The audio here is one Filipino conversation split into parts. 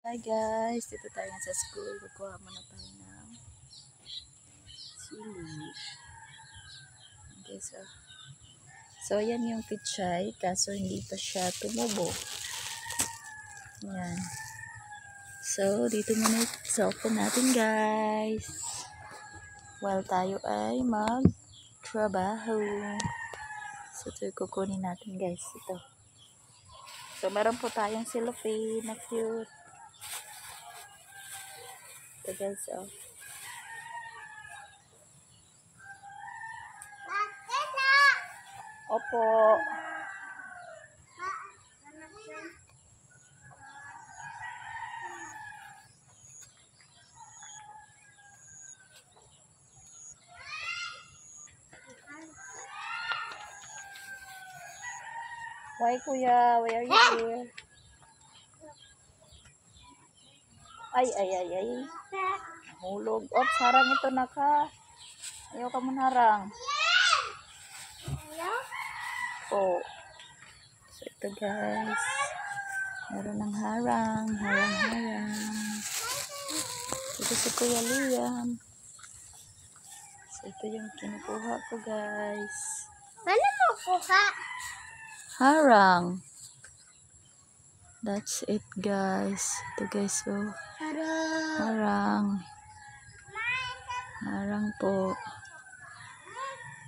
Hi guys, dito tayo sa school. Kukuha muna tayo ng chili. Okay, so yan yung pichay, kaso hindi pa siya tumubo. Yan. So, dito muna sa open natin guys. While tayo ay mag-trabaho. So, ito yung kukunin natin guys. Ito. So, meron po tayong cellophane na cute. Ito guys, oh. Opo. Why kuya? Why are you here? Ay. Hulog. Ops, harang ito naka. Ayaw ka muna harang. Oh. So, ito guys. Meron ng harang. Harang. Ito si Kuya Liam. So, ito yung kinukuha ko guys. Ano mo kuha? Harang. That's it guys. Ito guys, oh. Harang. Harang po.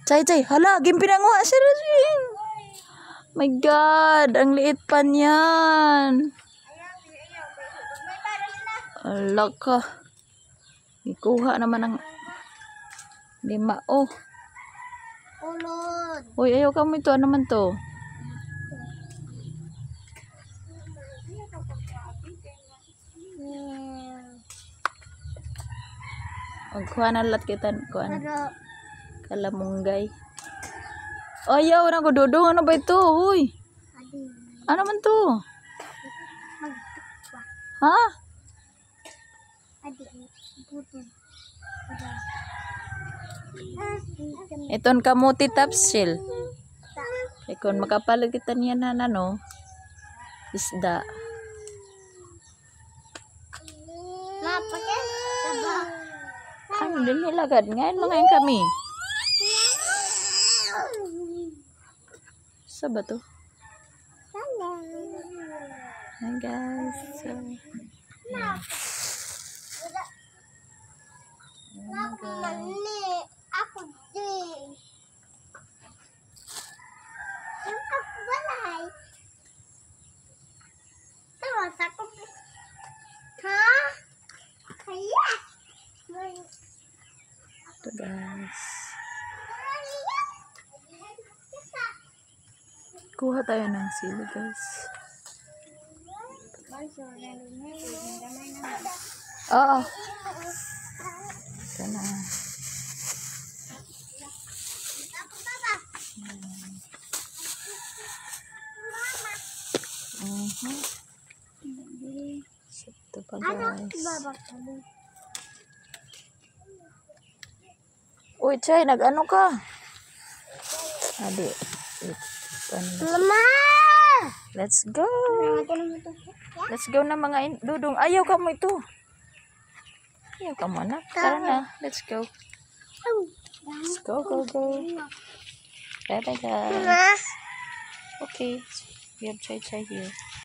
Chay, hala, gimpinanguha si Rajin. My God, ang liit pa niyan. Ala ka. Ikuha naman ng 5. Oh. Ulod. Uy, ayaw ka mo ito. Ano naman to? Magkuha na lahat kita. Kalamunggay. Ayaw na ko dudong. Ano ba ito? Uy. Ano man to? Ha? Iton kamuti tapsil. Ikon makapalit kita niya na ano? Isda. Ano din nilagad? Ngayon mga yung kami. Sa ba to? Hi guys. So, yeah. Ako din. Ako balay. Tapos ako. Ha? Kaya. Ito guys. Kuha tayo ng sili guys. Oo. Ito na. Ito pa guys. Uy, Chay, nag-ano ka? Adi. Mama! Let's go. Let's go na mga dudong. Ayaw ka mo ito. Ayaw ka mo anak. Tara na. Let's go. Let's go. Bye guys. Okay. We have Chay here.